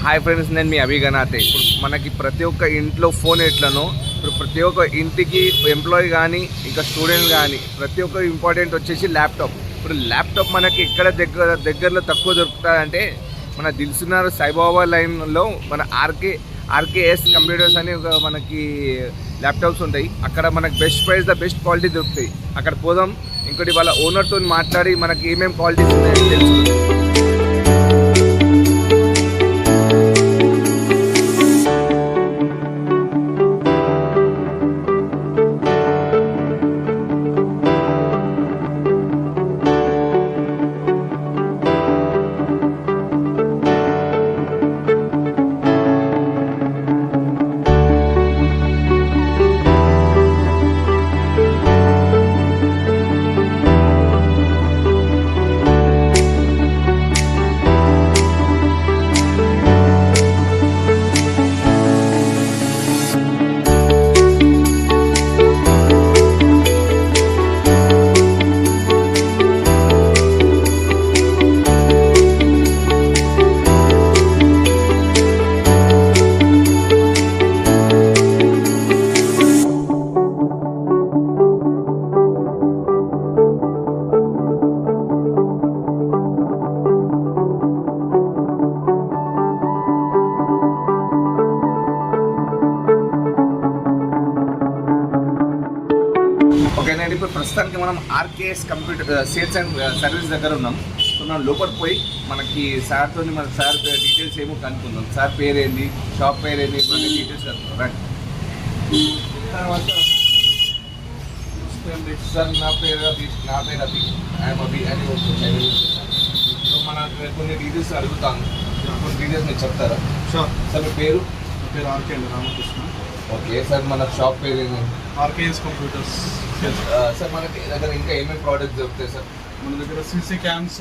Hi friends, నేను మీ అభిగనాథే. ఇప్పుడు మనకి ప్రతి ఒక్క ఇంట్లో ఫోన్ ఎట్లనో ఇప్పుడు ప్రతి ఒక్క ఇంటికి ఎంప్లాయీ కానీ ఇంకా స్టూడెంట్ కానీ ప్రతి ఒక్క ఇంపార్టెంట్ వచ్చేసి ల్యాప్టాప్. ఇప్పుడు ల్యాప్టాప్ మనకి ఎక్కడ దగ్గరలో తక్కువ దొరుకుతాయంటే మన దిల్సుఖ్నగర్ సాయిబాబా లైన్లో మన ఆర్కేఎస్ కంప్యూటర్స్ అని ఒక మనకి ల్యాప్టాప్స్ ఉంటాయి. అక్కడ మనకి బెస్ట్ ప్రైస్ బెస్ట్ క్వాలిటీ దొరుకుతాయి. అక్కడ పోదాం, ఇంకోటి వాళ్ళ ఓనర్తో మాట్లాడి మనకి ఏమేమి క్వాలిటీస్ ఉన్నాయని తెలుసుకుందాం. ఓకేనండి, ఇప్పుడు ప్రస్తుతానికి మనం RKS computer sales and service దగ్గర ఉన్నాం. సో మనం లోపలికి పోయి మనకి సార్తో మన సార్ డీటెయిల్స్ ఏమో కనుక్కుందాం. సార్ పేరేంది, షాప్ పేరేంది, ఇవన్నీ డీటెయిల్స్ కనుక్కుందాం. రండి సార్. నా పేరు అభి ఐఎమ్ అభి అని వస్తుంది. సో మన కొన్ని డీటెయిల్స్ అడుగుతాను, కొన్ని డీటెయిల్స్ మీరు చెప్తారా? సార్ మీ పేరు? ఆర్కే అండి, రామకృష్ణ. ఓకే సార్, మన షాప్ పేరు ఏంటి? RKS computers. సార్ మనకి దగ్గర ఇంకా ఏమేమి ప్రోడక్ట్స్ దొరుకుతాయి సార్? మన దగ్గర CC cams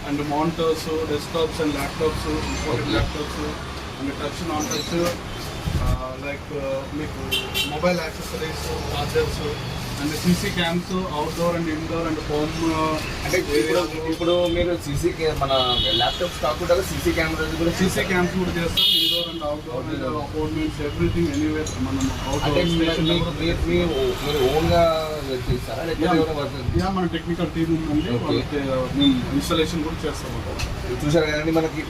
and monitors, desktops and laptops, imported laptops and touch non touch, like మీకు mobile accessories, chargers and CC cams outdoor and indoor and home. అంటే ఇప్పుడు మీరు మన ల్యాప్టాప్స్ కాకుండా సీసీ కెమెరాస్ కూడా సీసీ క్యామ్స్ కూడా చేస్తాం. Indoor and outdoor and apartments everything anywhere మనం మీరు ఓన్గా చేస్తారా? మన టెక్నికల్ టీమ్ ఉందండి, వాళ్ళకి మేము ఇన్స్టాలేషన్ కూడా చేస్తాం. చూసారు కదండి, మనకి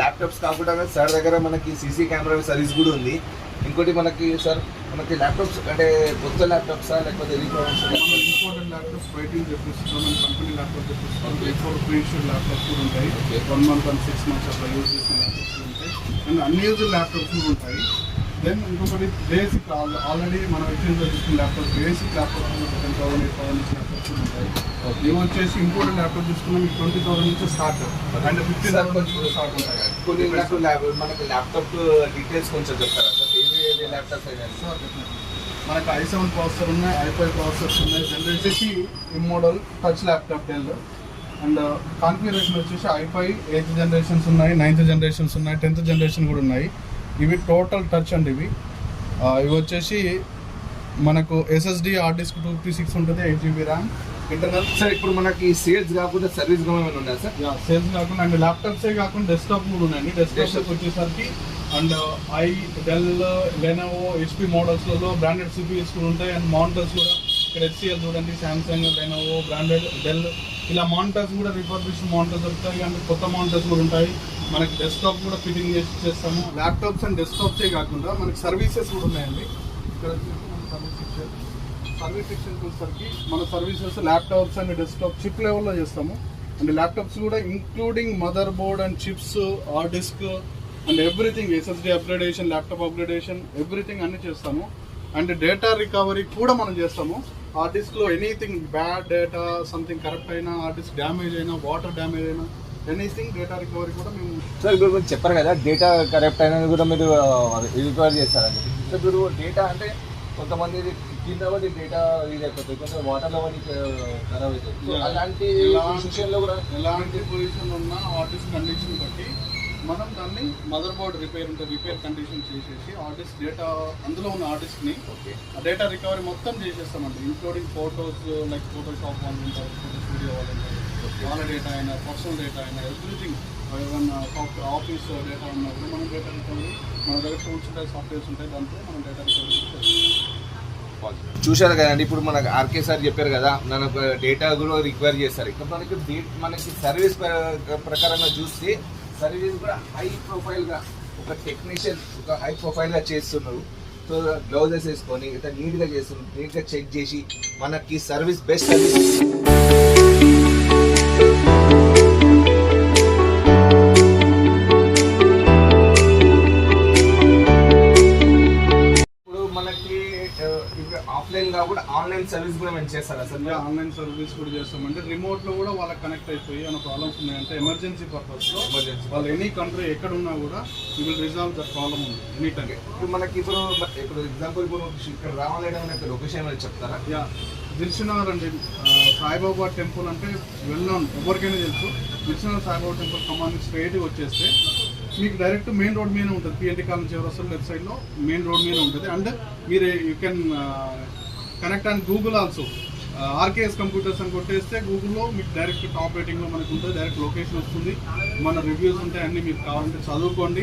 ల్యాప్టాప్స్ కాకుండా సార్ దగ్గర మనకి సీసీ కెమెరా సర్వీస్ కూడా ఉంది. ఇంకోటి మనకి సార్ మనకి ల్యాప్టాప్స్ అంటే కొత్త ల్యాప్టాప్సా లేకపోతే ఇంపార్టెంట్ ల్యాప్టాప్స్ బయటికి తెప్పిస్తున్నాం, కంపెనీ ల్యాప్టాప్ తెప్పిస్తున్నాం. ఎప్పుడు ప్రీషియడ్ ల్యాప్టాప్స్ కూడా ఉంటాయి, 1 month and 6 months అట్లా యూజ్ చేసిన ల్యాప్టాప్స్ కూడా ఉంటాయి అండ్ అన్యూజ్డ్ ల్యాప్టాప్స్ కూడా ఉంటాయి. దెన్ ఇంకొకటి బేసిక్ ఆల్రెడీ మనం ఎక్స్చేంజ్ తీసుకున్న ల్యాప్టాప్స్, బేసిక్ ల్యాప్టాప్స్ 10,000 8,000 ల్యాప్టాప్స్ కూడా ఉంటాయి. ఇవి వచ్చేసి ఇంపార్టెంట్ ల్యాప్టాప్ తీసుకున్నాం, 20,000 నుంచి స్టార్ట్ అండ్ 15,000 నుంచి స్టార్ట్ ఉంటాయి. కొన్ని మనకి ల్యాప్టాప్ డీటెయిల్స్ కొంచెం చెప్తారా సార్? ఏది ల్యాప్టాప్స్ అయినా మనకు i7 ప్రాసెసర్ ఉన్నాయి, i5 ప్రాసెసర్స్ ఉన్నాయి. జనరేషన్ ఈ model touch laptop Dell and configuration వచ్చేసి i5 8th జనరేషన్స్ ఉన్నాయి, 9th జనరేషన్స్ ఉన్నాయి, 10th జనరేషన్ కూడా ఉన్నాయి. ఇవి టోటల్ టచ్ అండి. ఇవి వచ్చేసి మనకు ఎస్ఎస్డి హార్డ్ డిస్క్ 256 ఉంటుంది, 8 GB ర్యామ్ ఇంటర్నల్. సార్ ఇప్పుడు మనకి సేల్స్ కాకుండా సర్వీస్ ఏమైనా ఉన్నాయా సార్? సేల్స్ కాకుండా అండ్ ల్యాప్టాప్సే కాకుండా డెస్క్టాప్ కూడా ఉన్నాయండి. డెస్క్టాప్ వచ్చేసరికి అండ్ డెల్, లెనోవో, హెచ్పి మోడల్స్లలో బ్రాండెడ్ సిపిఎస్ కూడా ఉంటాయి అండ్ మానిటర్స్ కూడా ఇక్కడ హెచ్సిఎల్ చూడండి, శాంసంగ్, లెనోవో, బ్రాండెడ్, డెల్ ఇలా మానిటర్స్ కూడా రిఫర్బిష్డ్ మానిటర్స్ దొరుకుతాయి అండ్ కొత్త మానిటర్స్ కూడా ఉంటాయి. మనకి డెస్క్టాప్ కూడా ఫిట్టింగ్ చేసి చేస్తాము. ల్యాప్టాప్స్ అండ్ డెస్క్టాప్సే కాకుండా మనకి సర్వీసెస్ కూడా ఉన్నాయండి. ఇక్కడ సర్వీస్ సెక్షన్కి వచ్చేసరికి మన services laptops and desktop chip లెవెల్లో చేస్తాము అండ్ ల్యాప్టాప్స్ కూడా including mother board and chips, hard disk and everything, SSD upgradation, laptop upgradation, everything అన్ని చేస్తాము. అండ్ డేటా రికవరీ కూడా మనం చేస్తాము. హార్డ్ డిస్క్లో anything bad data something correct అయినా, హార్డ్ డిస్క్ డ్యామేజ్ అయినా, వాటర్ డ్యామేజ్ అయినా, ఎనీథింగ్ డేటా రికవరీ కూడా మేము. సార్ ఇప్పుడు మీరు చెప్పారు కదా డేటా కరెక్ట్ అయినా కూడా మీరు రికవర్ చేస్తారని. సో ఇప్పుడు డేటా అంటే కొంతమంది కింద పడి డేటా ఇది అయిపోతుంది, కొంచెం వాటర్లో పడి ఖరాబ్ అవుతుంది. అలాంటి పొజిషన్లో కూడా ఎలాంటి పొజిషన్ ఉన్న హార్డ్ డిస్క్ కండిషన్ బట్టి మనం దాన్ని మదర్ బోర్డ్ రిపేర్ కండిషన్ చేసేసి ఆర్టిస్ట్ డేటా అందులో ఉన్న ఆర్టిస్ట్ని ఆ డేటా రికవరీ మొత్తం చేసేస్తామండి, ఇంక్లూడింగ్ ఫోటోస్ లైక్ ఫోటోషాప్ వాళ్ళు ఉంటారు, ఫోటో స్టూడియో వాళ్ళు ఉంటారు, వాళ్ళ డేటా అయినా పర్సనల్ డేటా అయినా ఎవ్రీథింగ్ ఏమైనా సాఫ్ట్వేర్ ఆఫీస్ డేటా ఉన్నప్పుడు మనం డేటా రికవరీ మన దగ్గర టూల్స్ ఉంటాయి, సాఫ్ట్వేర్స్ ఉంటాయి, దాంట్లో మనం డేటా రికవరీ చూశారు కదండి, ఇప్పుడు మనకు ఆర్కే సార్ చెప్పారు కదా, మనకు డేటా కూడా రిక్వైర్ చేస్తారు. ఇక్కడ మనకి సర్వీస్ ప్రకారంగా చూస్తే సర్వీస్ కూడా హై ప్రొఫైల్గా ఒక టెక్నీషియన్ ఒక హై ప్రొఫైల్గా చేస్తున్నారు. సో గ్లౌజెస్ వేసుకొని ఇట్లా నీట్గా చేస్తున్నారు, నీట్గా చెక్ చేసి మనకి సర్వీస్ బెస్ట్ సర్వీస్. ఆఫ్లైన్ గా కూడా ఆన్లైన్ సర్వీస్ కూడా మేము చేస్తారా సార్? ఆన్లైన్ సర్వీస్ కూడా చేస్తామంటే రిమోట్లో కూడా వాళ్ళకి కనెక్ట్ అయిపోయి ఏమైనా ప్రాబ్లమ్స్ ఉన్నాయంటే ఎమర్జెన్సీ పర్పస్లో వాళ్ళు ఎనీ కంట్రీ ఎక్కడ ఉన్నా కూడా you will resolve that problem ఉంది ఎనీ టైం. ఇప్పుడు మనకి ఇప్పుడు ఎగ్జాంపుల్ ఇప్పుడు ఇక్కడ రావాలంటే లొకేషన్ అనేది చెప్తారా? యా, దిల్సుఖ్నగర్ అండి. సాయిబాబా టెంపుల్ అంటే వెళ్ళాం, ఎవరికైనా తెలుసు. దిల్సుఖ్నగర్ సాయిబాబా టెంపుల్ ఖమ్మానికి స్ట్రైట్గా వచ్చేస్తే మీకు డైరెక్ట్ మెయిన్ రోడ్ మీదే ఉంటుంది. పిఎన్టీ కాలనీ చివరొస్తారు లెఫ్ట్ సైడ్లో మెయిన్ రోడ్ మీద ఉంటుంది. అండ్ మీరు you can connect and Google also. RKS computers అని కొట్టేస్తే గూగుల్లో మీకు డైరెక్ట్ టాప్ రేటింగ్లో మనకు ఉంటుంది, డైరెక్ట్ లొకేషన్ వస్తుంది, మన రివ్యూస్ ఉంటాయి, అన్నీ మీకు కావాలంటే చదువుకోండి.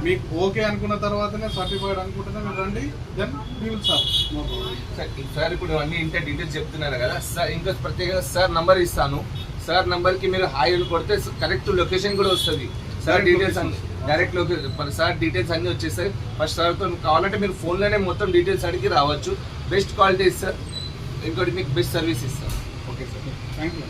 మీకు ఓకే అనుకున్న తర్వాతనే సర్టిఫైడ్ అనుకుంటేనే మీరు రండి, then we will serve. No problem sir. ఇప్పుడు అన్ని ఇంత డీటెయిల్స్ చెప్తున్నారు కదా సార్, ఇంకా ప్రత్యేకంగా సార్ నంబర్ ఇస్తాను. సార్ నంబర్కి మీరు హాయ్ అని కొడితే కరెక్ట్ లొకేషన్ కూడా వస్తుంది. సార్ డీటెయిల్స్ అన్ని డైరెక్ట్ లొకేషన్, సార్ డీటెయిల్స్ అన్నీ వచ్చేస్తాయి. ఫస్ట్ సార్తో కావాలంటే మీరు ఫోన్లోనే మొత్తం డీటెయిల్స్ అడిగి రావచ్చు. బెస్ట్ క్వాలిటీ ఇస్తారు, ఇంకోటి మీకు బెస్ట్ సర్వీస్ ఇస్తారు. Okay sir, thank you.